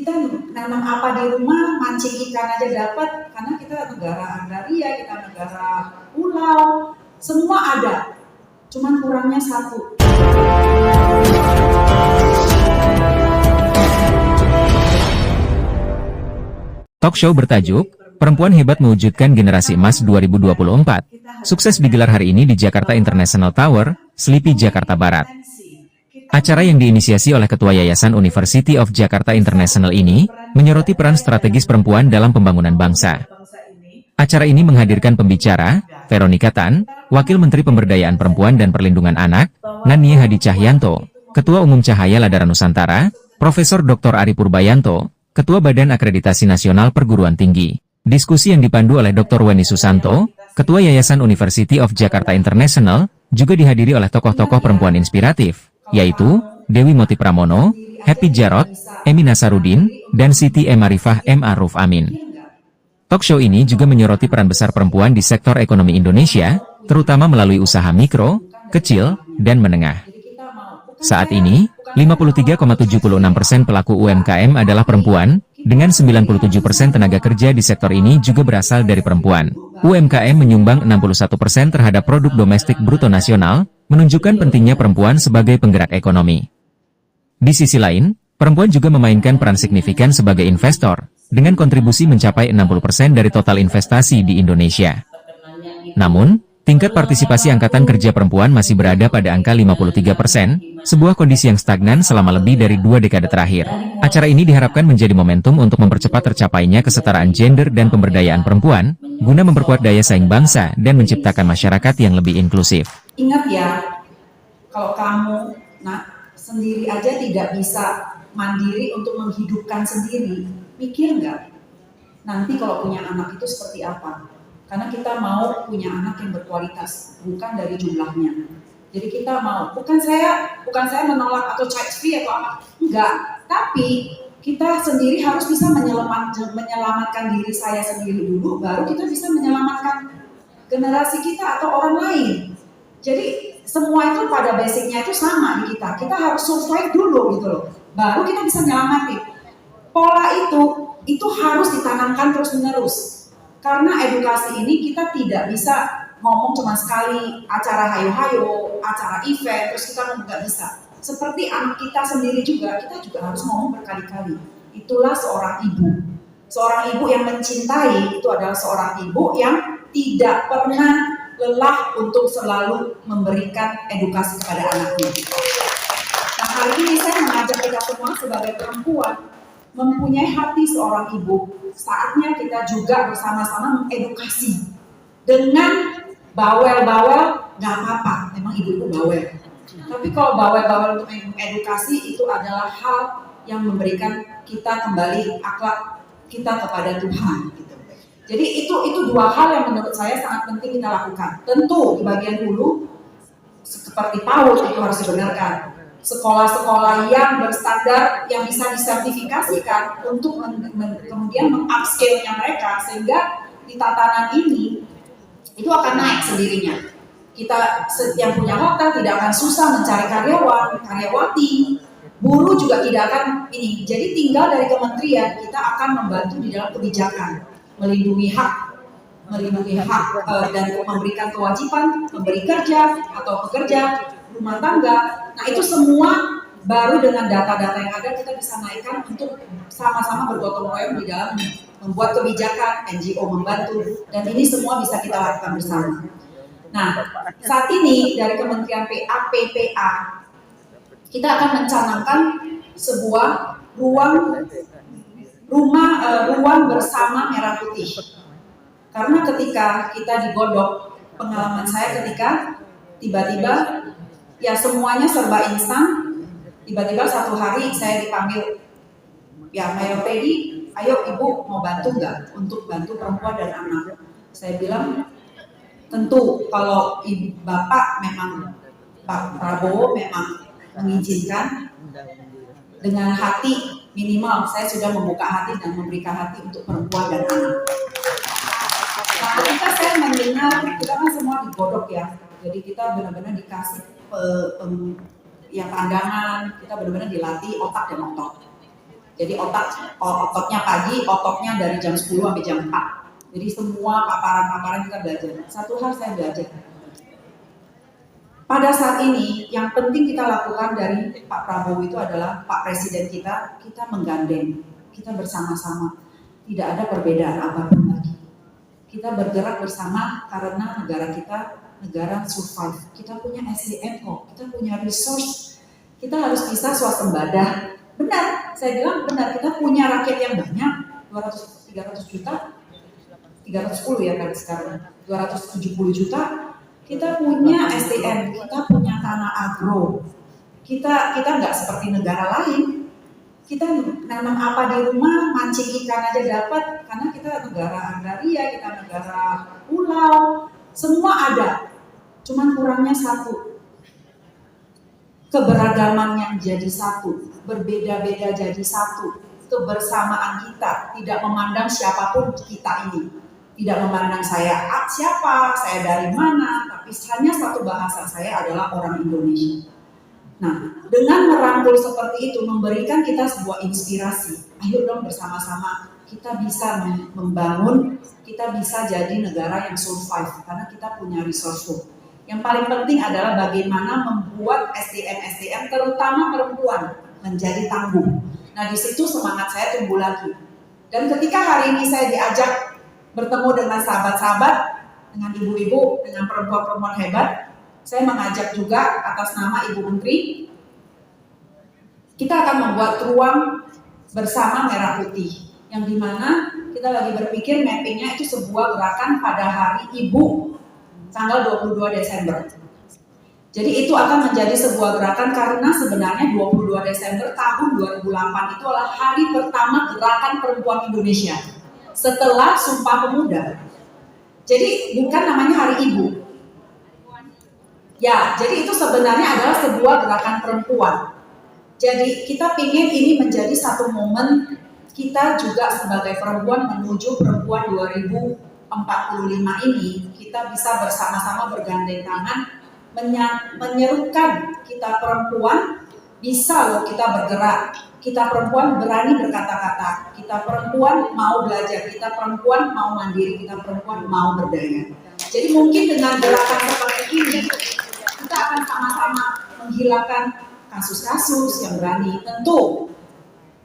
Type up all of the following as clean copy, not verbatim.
Kita nanam apa di rumah, mancing ikan aja dapat, karena kita negara agraria, kita negara pulau, semua ada. Cuman kurangnya satu. Talk show bertajuk, Perempuan Hebat Mewujudkan Generasi Emas 2024. Sukses digelar hari ini di Jakarta International Tower, Selipi, Jakarta Barat. Acara yang diinisiasi oleh Ketua Yayasan University of Jakarta International ini, menyoroti peran strategis perempuan dalam pembangunan bangsa. Acara ini menghadirkan pembicara, Veronica Tan, Wakil Menteri Pemberdayaan Perempuan dan Perlindungan Anak, Nganie Hadi Cahyanto, Ketua Umum Cahaya Ladara Nusantara, Profesor Dr. Ari Purbayanto, Ketua Badan Akreditasi Nasional Perguruan Tinggi. Diskusi yang dipandu oleh Dr. Weni Susanto, Ketua Yayasan University of Jakarta International, juga dihadiri oleh tokoh-tokoh perempuan inspiratif, yaitu Dewi Moti Pramono, Happy Jarot, Emi Nasarudin, dan Siti M. Arifah M. Aruf Amin. Talk show ini juga menyoroti peran besar perempuan di sektor ekonomi Indonesia, terutama melalui usaha mikro, kecil, dan menengah. Saat ini, 53,76% pelaku UMKM adalah perempuan, dengan 97% tenaga kerja di sektor ini juga berasal dari perempuan. UMKM menyumbang 61% terhadap produk domestik bruto nasional, menunjukkan pentingnya perempuan sebagai penggerak ekonomi. Di sisi lain, perempuan juga memainkan peran signifikan sebagai investor, dengan kontribusi mencapai 60% dari total investasi di Indonesia. Namun, tingkat partisipasi angkatan kerja perempuan masih berada pada angka 53%, sebuah kondisi yang stagnan selama lebih dari 2 dekade terakhir. Acara ini diharapkan menjadi momentum untuk mempercepat tercapainya kesetaraan gender dan pemberdayaan perempuan, guna memperkuat daya saing bangsa dan menciptakan masyarakat yang lebih inklusif. Ingat ya, kalau kamu sendiri aja tidak bisa mandiri untuk menghidupkan sendiri, mikir nggak? Nanti kalau punya anak itu seperti apa? Karena kita mau punya anak yang berkualitas, bukan dari jumlahnya. Jadi kita mau, bukan saya menolak atau child free atau apa, enggak. Tapi kita sendiri harus bisa menyelamatkan diri saya sendiri dulu, baru kita bisa menyelamatkan generasi kita atau orang lain. Jadi semua itu pada basicnya itu sama di kita. Kita harus survive dulu gitu loh, baru kita bisa nyelamatin. Pola itu harus ditanamkan terus menerus. Karena edukasi ini kita tidak bisa ngomong cuma sekali acara hayo-hayo, acara event, terus kita nggak bisa. Seperti anak kita sendiri juga, kita juga harus ngomong berkali-kali. Itulah seorang ibu. Seorang ibu yang mencintai itu adalah seorang ibu yang tidak pernah lelah untuk selalu memberikan edukasi kepada anaknya. Nah, hari ini saya mengajak kita semua sebagai perempuan mempunyai hati seorang ibu, saatnya kita juga bersama-sama mengedukasi. Dengan bawel-bawel nggak apa-apa, memang ibu-ibu bawel. Tapi kalau bawel-bawel untuk mengedukasi itu adalah hal yang memberikan kita kembali akhlak kita kepada Tuhan. Gitu. Jadi itu dua hal yang menurut saya sangat penting kita lakukan. Tentu di bagian hulu seperti PAUD itu harus dibenarkan. Sekolah-sekolah yang berstandar yang bisa disertifikasikan untuk kemudian meng-upscale-nya mereka sehingga di tatanan ini itu akan naik sendirinya. Kita yang punya hotel tidak akan susah mencari karyawan, karyawati, buruh juga tidak akan ini. Jadi tinggal dari kementerian kita akan membantu di dalam kebijakan, melindungi hak dan memberikan kewajiban memberi kerja atau pekerja rumah tangga. Nah itu semua baru dengan data-data yang ada kita bisa naikkan untuk sama-sama bergotong royong di dalam membuat kebijakan, NGO membantu, dan ini semua bisa kita lakukan bersama. Nah saat ini dari Kementerian PPA kita akan mencanangkan sebuah ruang bersama merah putih. Karena ketika kita digodok, pengalaman saya ketika tiba-tiba ya semuanya serba instan, tiba-tiba satu hari saya dipanggil, ya Mayor Teddy, ayo ibu mau bantu nggak untuk bantu perempuan dan anak? Saya bilang tentu kalau bapak memang Pak Prabowo memang mengizinkan, dengan hati minimal saya sudah membuka hati dan memberikan hati untuk perempuan dan anak. Nah, ketika saya mendengar, kita kan semua digodok ya, jadi kita benar-benar dikasih pandangan, kita benar-benar dilatih otak dan otot. Jadi ototnya pagi, ototnya dari jam 10 sampai jam 4. Jadi semua paparan-paparan kita belajar. Satu hal saya belajar. Pada saat ini, yang penting kita lakukan dari Pak Prabowo itu adalah Pak Presiden kita menggandeng, kita bersama-sama. Tidak ada perbedaan apapun lagi. Kita bergerak bersama karena negara kita negara survive. Kita punya SDM kok, kita punya resource. Kita harus bisa swasembada. Benar, saya bilang benar. Kita punya rakyat yang banyak, 300 juta, 310 ya kan sekarang, 270 juta. Kita punya SDM, kita punya tanah agro. Kita nggak seperti negara lain. Kita nanam apa di rumah, mancing ikan aja dapat, karena kita negara agraria, kita negara pulau, semua ada. Cuman kurangnya satu, keberagaman yang jadi satu, berbeda-beda jadi satu, kebersamaan kita, tidak memandang siapapun kita ini, tidak memandang saya siapa, saya dari mana, tapi hanya satu bahasa, saya adalah orang Indonesia. Nah, dengan merangkul seperti itu, memberikan kita sebuah inspirasi. Ayo dong bersama-sama, kita bisa membangun, kita bisa jadi negara yang survive, karena kita punya resource. Yang paling penting adalah bagaimana membuat SDM, terutama perempuan, menjadi tangguh. Nah, di situ semangat saya tumbuh lagi. Dan ketika hari ini saya diajak bertemu dengan sahabat-sahabat, dengan ibu-ibu, dengan perempuan-perempuan hebat, saya mengajak juga atas nama Ibu Menteri, kita akan membuat ruang bersama Merah Putih, yang dimana kita lagi berpikir mappingnya itu sebuah gerakan pada hari Ibu, tanggal 22 Desember. Jadi itu akan menjadi sebuah gerakan karena sebenarnya 22 Desember tahun 2008 itu adalah hari pertama gerakan perempuan Indonesia setelah Sumpah Pemuda. Jadi bukan namanya Hari Ibu. Ya, jadi itu sebenarnya adalah sebuah gerakan perempuan. Jadi kita ingin ini menjadi satu momen kita juga sebagai perempuan menuju perempuan 2045 ini, kita bisa bersama-sama bergandeng tangan menyerukan kita perempuan bisa loh kita bergerak, kita perempuan berani berkata-kata, kita perempuan mau belajar, kita perempuan mau mandiri, kita perempuan mau berdaya. Jadi mungkin dengan gerakan seperti ini kita akan sama-sama menghilangkan kasus-kasus yang berani. Tentu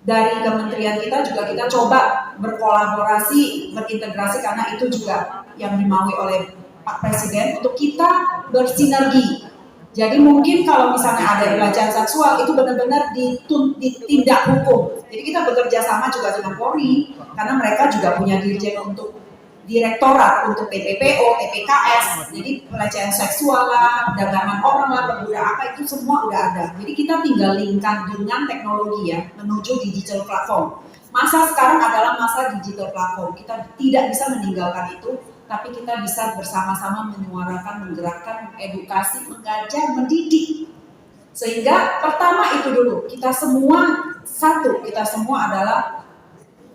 dari kementerian kita juga kita coba berkolaborasi, berintegrasi karena itu juga yang dimaui oleh Pak Presiden untuk kita bersinergi. Jadi mungkin kalau misalnya ada pelecehan seksual itu benar-benar ditindak hukum. Jadi kita bekerja sama juga dengan Polri karena mereka juga punya dirjen untuk direktorat untuk TPPO, TPKS. Jadi pelecehan seksual lah, perdagangan orang lah, perbudak apa itu semua udah ada. Jadi kita tinggal linkkan dengan teknologi ya menuju digital platform. Masa sekarang adalah masa digital platform. Kita tidak bisa meninggalkan itu, tapi kita bisa bersama-sama menyuarakan, menggerakkan, edukasi, mengajar, mendidik. Sehingga pertama itu dulu, kita semua satu, kita semua adalah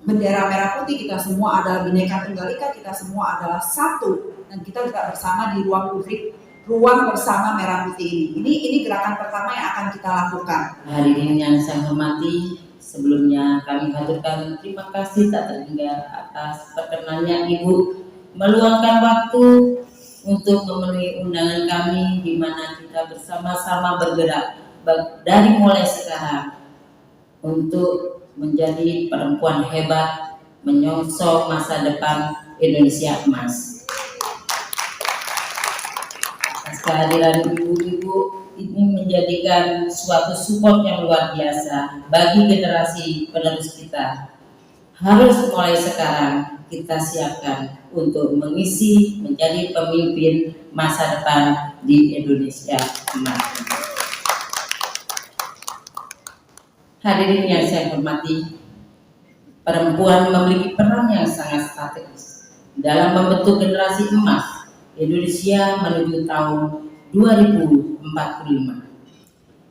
bendera merah putih, kita semua adalah Bhinneka Tunggal Ika, kita semua adalah satu, dan kita juga bersama di ruang publik, ruang bersama merah putih ini. Ini gerakan pertama yang akan kita lakukan. Hadirin yang saya hormati, sebelumnya kami haturkan terima kasih tak terhingga atas perkenannya Ibu meluangkan waktu untuk memenuhi undangan kami di mana kita bersama-sama bergerak dari mulai sekarang untuk menjadi perempuan hebat menyongsong masa depan Indonesia emas. Kehadiran ibu-ibu ini menjadikan suatu support yang luar biasa bagi generasi penerus kita. Harus mulai sekarang kita siapkan untuk mengisi menjadi pemimpin masa depan di Indonesia emas. Hadirin yang saya hormati, perempuan memiliki peran yang sangat strategis dalam membentuk generasi emas Indonesia menuju tahun 2045.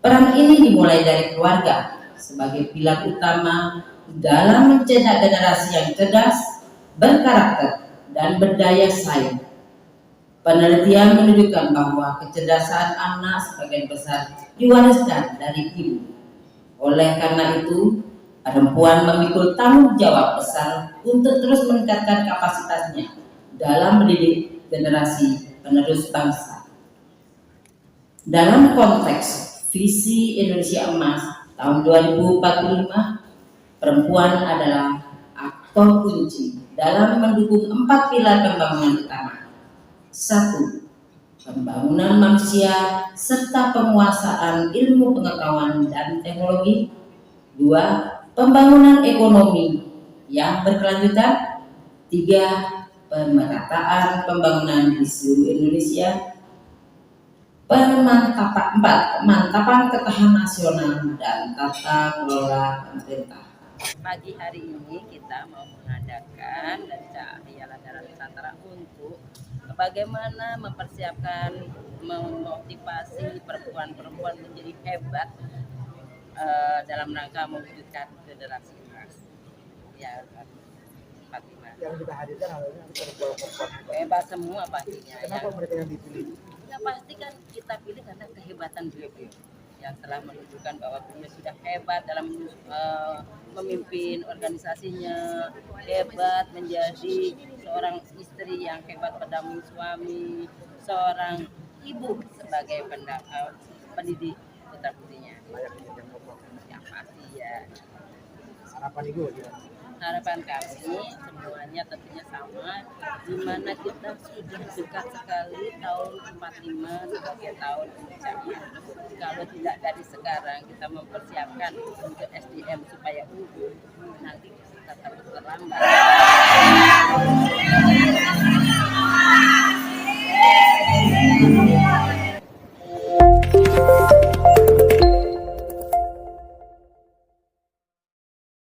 Peran ini dimulai dari keluarga sebagai pilar utama dalam mencetak generasi yang cerdas, berkarakter, dan berdaya saing. Penelitian menunjukkan bahwa kecerdasan anak sebagian besar diwariskan dari ibu. Oleh karena itu, Perempuan memikul tanggung jawab besar untuk terus meningkatkan kapasitasnya dalam mendidik generasi penerus bangsa. Dalam konteks visi Indonesia Emas tahun 2045, perempuan adalah aktor kunci dalam mendukung 4 pilar pembangunan utama. 1. Pembangunan manusia serta penguasaan ilmu pengetahuan dan teknologi. 2. Pembangunan ekonomi yang berkelanjutan. 3. Pemerataan pembangunan di seluruh Indonesia. 4. Pemantapan ketahanan nasional dan tata kelola pemerintah. Pagi hari ini kita mau mengadakan Cahaya Ladara Nusantara untuk bagaimana mempersiapkan, memotivasi perempuan-perempuan menjadi hebat dalam rangka mewujudkan generasi emas. Ya, Fatimah. Yang kita hadirkan adalah perempuan-perempuan Hebat semua pastinya. Kenapa mereka yang dipilih? Ya pasti kan kita pilih karena kehebatan beliau yang telah menunjukkan bahwa beliau sudah hebat dalam memimpin organisasinya, hebat menjadi seorang istri yang hebat pendamping suami, seorang ibu sebagai pendidik putra putrinya. Yang pasti ya. Harapan ibu gimana? Harapan kami semuanya tentunya sama, di mana kita sudah dekat sekali tahun 45 sebagai tahun Indonesia Emas. Kalau tidak dari sekarang kita mempersiapkan untuk SDM supaya unggul, nanti kita takut terlambat.